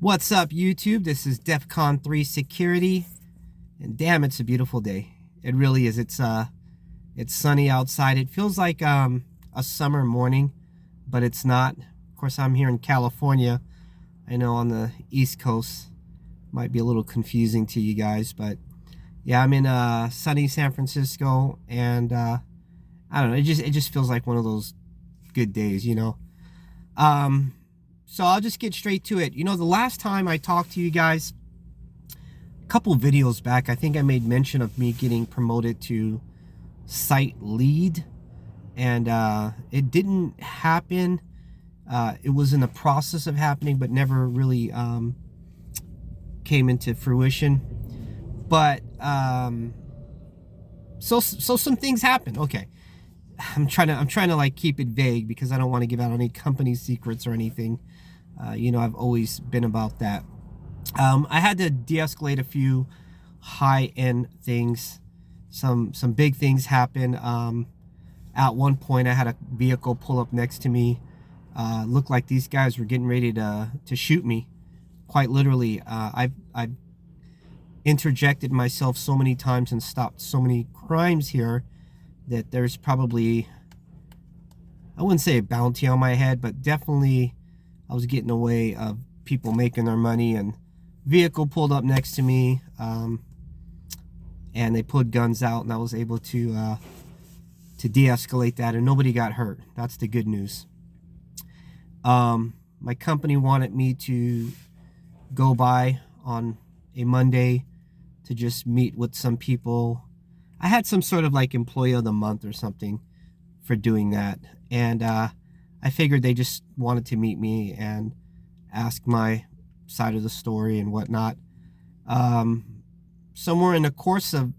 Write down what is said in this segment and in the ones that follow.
What's up, YouTube? This is DEFCON 3 Security, and damn, it's a beautiful day. It really is. It's sunny outside. It feels like a summer morning, but it's not. Of course, I'm here in California. I know on the East Coast might be a little confusing to you guys, but yeah, I'm in sunny San Francisco, and I don't know. It just feels like one of those good days, you know. Um, so I'll just get straight to it. You know, the last time I talked to you guys, a couple videos back, I think I made mention of me getting promoted to site lead, and it didn't happen. It was in the process of happening, but never really came into fruition. But so some things happen. Okay. I'm trying to like keep it vague because I don't want to give out any company secrets or anything. You know, I've always been about that. I had to de-escalate a few high-end things. Some big things happen. At one point, I had a vehicle pull up next to me. Looked like these guys were getting ready to shoot me. Quite literally. I've interjected myself so many times and stopped so many crimes here that there's probably, I wouldn't say a bounty on my head, but definitely I was getting away of people making their money. And vehicle pulled up next to me, and they pulled guns out, and I was able to de-escalate that, and nobody got hurt. That's the good news. My company wanted me to go by on a Monday to just meet with some people. I had some sort of like employee of the month or something for doing that. And I figured they just wanted to meet me and ask my side of the story and whatnot. Somewhere in the course of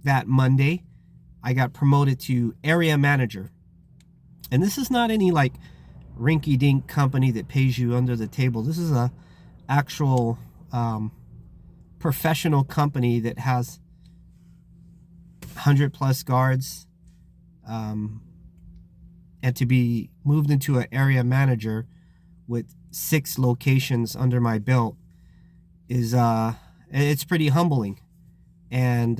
that Monday, I got promoted to area manager. And this is not any like rinky-dink company that pays you under the table. This is a actual professional company that has 100 plus guards, and to be moved into an area manager with 6 locations under my belt is it's pretty humbling, and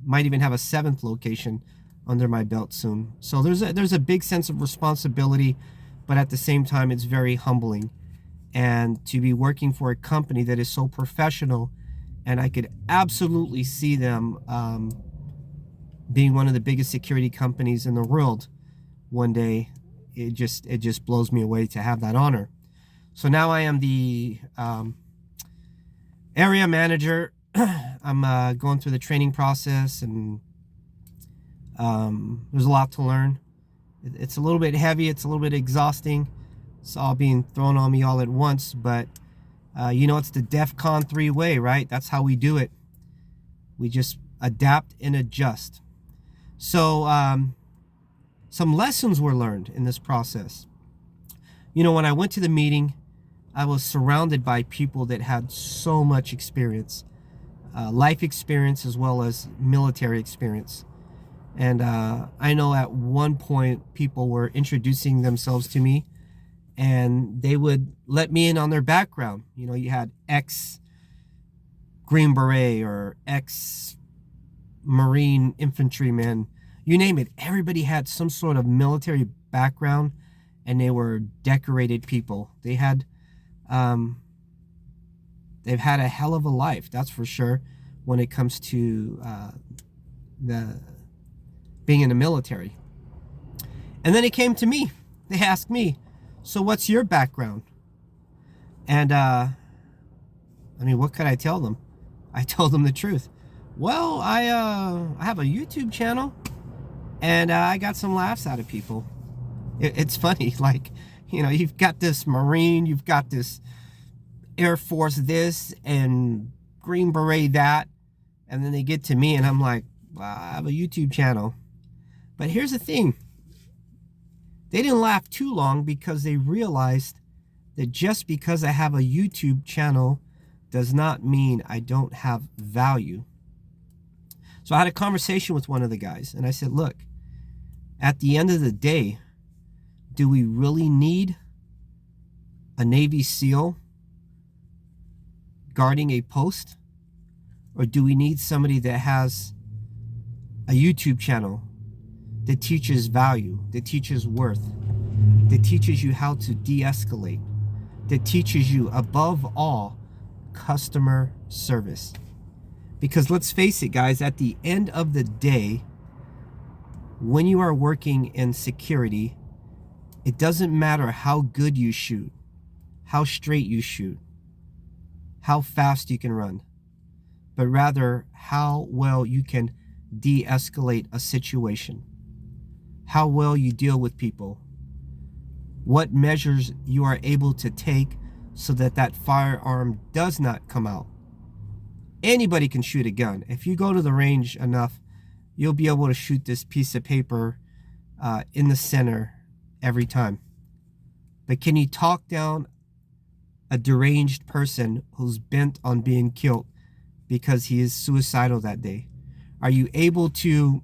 might even have a 7th location under my belt soon. So there's a big sense of responsibility, but at the same time it's very humbling. And to be working for a company that is so professional, and I could absolutely see them being one of the biggest security companies in the world one day, it just blows me away to have that honor. So now I am the area manager. I'm going through the training process, and there's a lot to learn. It's a little bit heavy, it's a little bit exhausting. It's all being thrown on me all at once, but you know, it's the DEFCON 3 way, right? That's how we do it. We just adapt and adjust. So some lessons were learned in this process. You know, when I went to the meeting, I was surrounded by people that had so much experience, life experience as well as military experience. And I know at one point people were introducing themselves to me, and they would let me in on their background. You know, you had ex Green Beret or ex Marine infantrymen, you name it. Everybody had some sort of military background, and they were decorated people. They've had a hell of a life, that's for sure, when it comes to the being in the military. And then it came to me. They asked me, so what's your background? And I mean, what could I tell them? I told them the truth. Well, I have a YouTube channel, and I got some laughs out of people. It's funny, like, you know, you've got this Marine, you've got this Air Force this, and Green Beret that, and then they get to me, and I'm like, well, I have a YouTube channel. But here's the thing. They didn't laugh too long because they realized that just because I have a YouTube channel does not mean I don't have value. So I had a conversation with one of the guys, and I said, look, at the end of the day, do we really need a Navy SEAL guarding a post? Or do we need somebody that has a YouTube channel that teaches value, that teaches worth, that teaches you how to de-escalate, that teaches you, above all, customer service? Because let's face it, guys, at the end of the day, when you are working in security, it doesn't matter how good you shoot, how straight you shoot, how fast you can run, but rather how well you can de-escalate a situation, how well you deal with people, what measures you are able to take so that that firearm does not come out. Anybody can shoot a gun. If you go to the range enough, you'll be able to shoot this piece of paper in the center every time. But can you talk down a deranged person who's bent on being killed because he is suicidal that day? Are you able to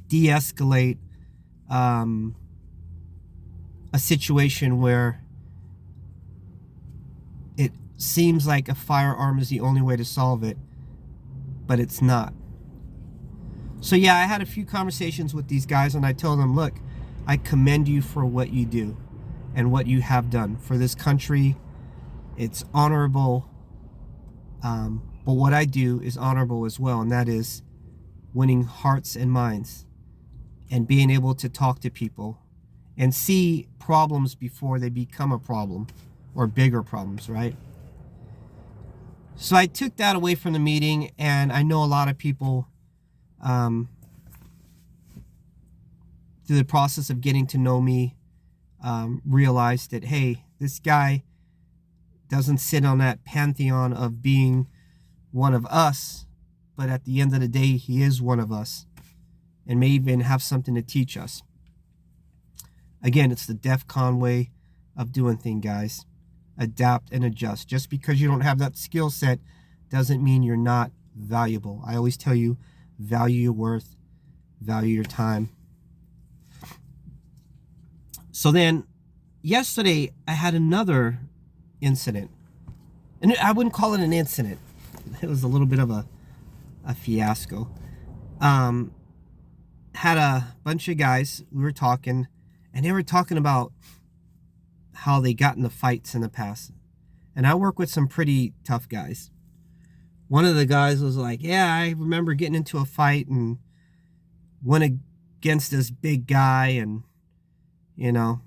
de-escalate a situation where it seems like a firearm is the only way to solve it, but it's not? So yeah, I had a few conversations with these guys, and I told them, look, I commend you for what you do and what you have done for this country. It's honorable, but what I do is honorable as well, and that is winning hearts and minds and being able to talk to people and see problems before they become a problem or bigger problems, right? So I took that away from the meeting, and I know a lot of people through the process of getting to know me realized that, hey, this guy doesn't sit on that pantheon of being one of us, but at the end of the day, he is one of us and may even have something to teach us. Again, it's the DEF CON way of doing things, guys. Adapt and adjust. Just because you don't have that skill set doesn't mean you're not valuable. I always tell you, value your worth, value your time. So then yesterday I had another incident, and I wouldn't call it an incident. It was a little bit of a fiasco. Had a bunch of guys, we were talking, and they were talking about how they got into fights in the past. And I work with some pretty tough guys. One of the guys was like, yeah, I remember getting into a fight and went against this big guy, and you know,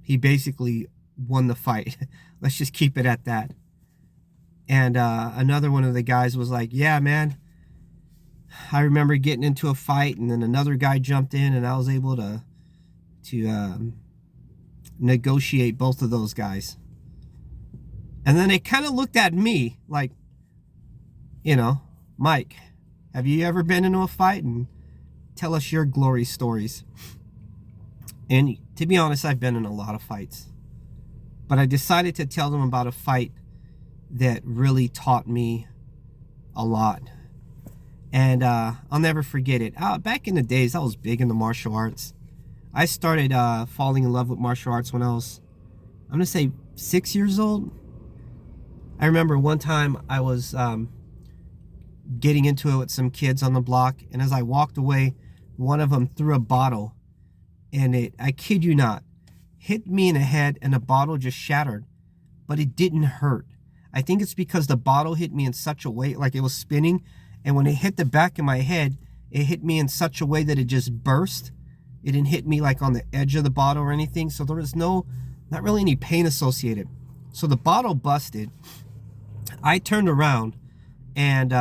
he basically won the fight. Let's just keep it at that. And another one of the guys was like, yeah, man, I remember getting into a fight, and then another guy jumped in, and I was able to negotiate both of those guys. And then they kind of looked at me like, you know, Mike, have you ever been into a fight? And tell us your glory stories. And to be honest, I've been in a lot of fights. But I decided to tell them about a fight that really taught me a lot. And I'll never forget it. Back in the days, I was big into martial arts. I started falling in love with martial arts when I was, I'm going to say 6 years old. I remember one time I was getting into it with some kids on the block, and as I walked away, one of them threw a bottle, and it, I kid you not, hit me in the head, and the bottle just shattered, but it didn't hurt. I think it's because the bottle hit me in such a way, like it was spinning, and when it hit the back of my head, it hit me in such a way that it just burst. It didn't hit me like on the edge of the bottle or anything, so there was not really any pain associated. So the bottle busted. I turned around, and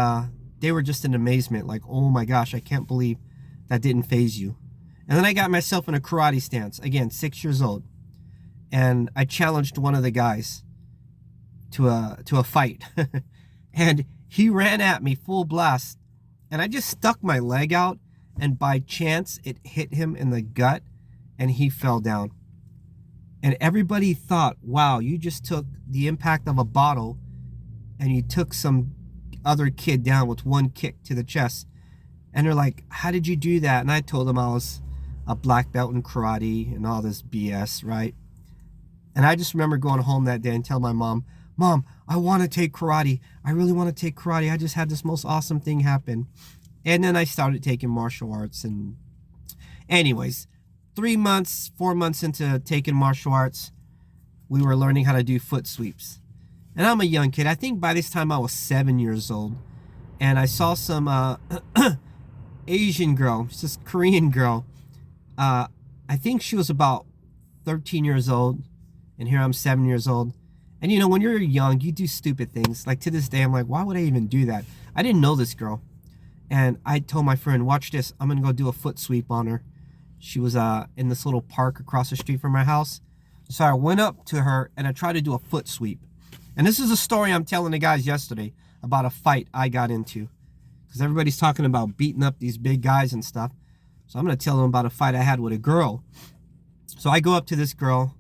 they were just in amazement, like, oh my gosh, I can't believe that didn't faze you. And then I got myself in a karate stance, again, 6 years old, and I challenged one of the guys to a fight. And he ran at me full blast, and I just stuck my leg out, and by chance it hit him in the gut, and he fell down. And everybody thought, wow, you just took the impact of a bottle and you took some other kid down with one kick to the chest. And they're like, how did you do that? And I told them I was a black belt in karate and all this BS, right? And I just remember going home that day and telling my mom, Mom, I want to take karate. I really want to take karate. I just had this most awesome thing happen. And then I started taking martial arts. And anyways, 3 months, 4 months into taking martial arts, we were learning how to do foot sweeps. And I'm a young kid. I think by this time I was 7 years old. And I saw some Asian girl, this Korean girl. I think she was about 13 years old. And here I'm 7 years old. And you know, when you're young, you do stupid things. Like to this day, I'm like, why would I even do that? I didn't know this girl. And I told my friend, watch this. I'm going to go do a foot sweep on her. She was in this little park across the street from my house. So I went up to her and I tried to do a foot sweep. And this is a story I'm telling the guys yesterday about a fight I got into. Because everybody's talking about beating up these big guys and stuff. So I'm going to tell them about a fight I had with a girl. So I go up to this girl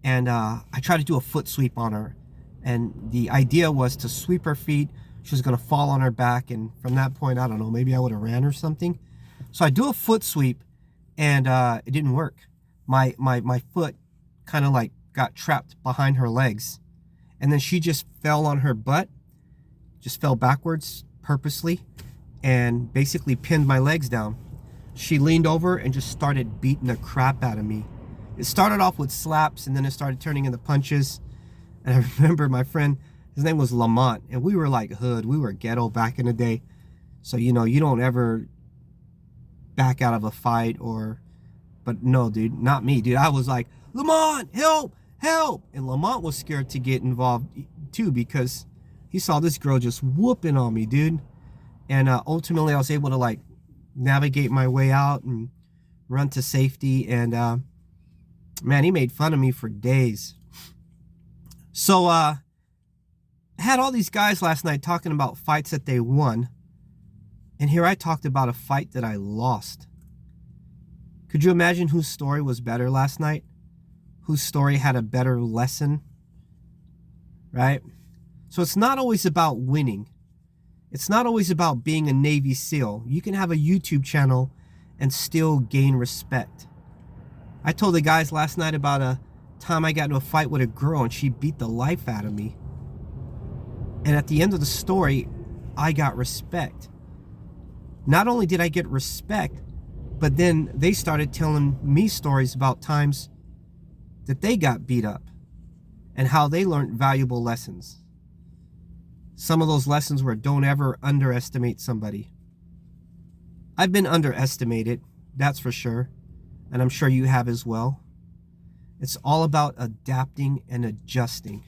and I try to do a foot sweep on her. And the idea was to sweep her feet. She was going to fall on her back. And from that point, I don't know, maybe I would have ran or something. So I do a foot sweep and it didn't work. My foot kind of like got trapped behind her legs. And then she just fell on her butt, just fell backwards purposely, and basically pinned my legs down. She leaned over and just started beating the crap out of me. It started off with slaps and then it started turning into punches. And I remember my friend, his name was Lamont, and we were like hood. We were ghetto back in the day. So, you know, you don't ever back out of a fight but no, dude, not me, dude. I was like, Lamont, help, help. And Lamont was scared to get involved too because he saw this girl just whooping on me, dude. And ultimately I was able to like navigate my way out and run to safety. And man, he made fun of me for days. So I had all these guys last night talking about fights that they won. And here I talked about a fight that I lost. Could you imagine whose story was better last night? Whose story had a better lesson? Right? So it's not always about winning. It's not always about being a Navy SEAL. You can have a YouTube channel and still gain respect. I told the guys last night about a time I got into a fight with a girl and she beat the life out of me. And at the end of the story, I got respect. Not only did I get respect, but then they started telling me stories about times that they got beat up and how they learned valuable lessons. Some of those lessons were don't ever underestimate somebody. I've been underestimated, that's for sure, and I'm sure you have as well. It's all about adapting and adjusting.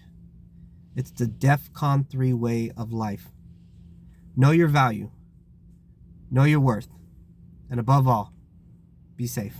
It's the DEFCON 3 way of life. Know your value, know your worth, and above all, be safe.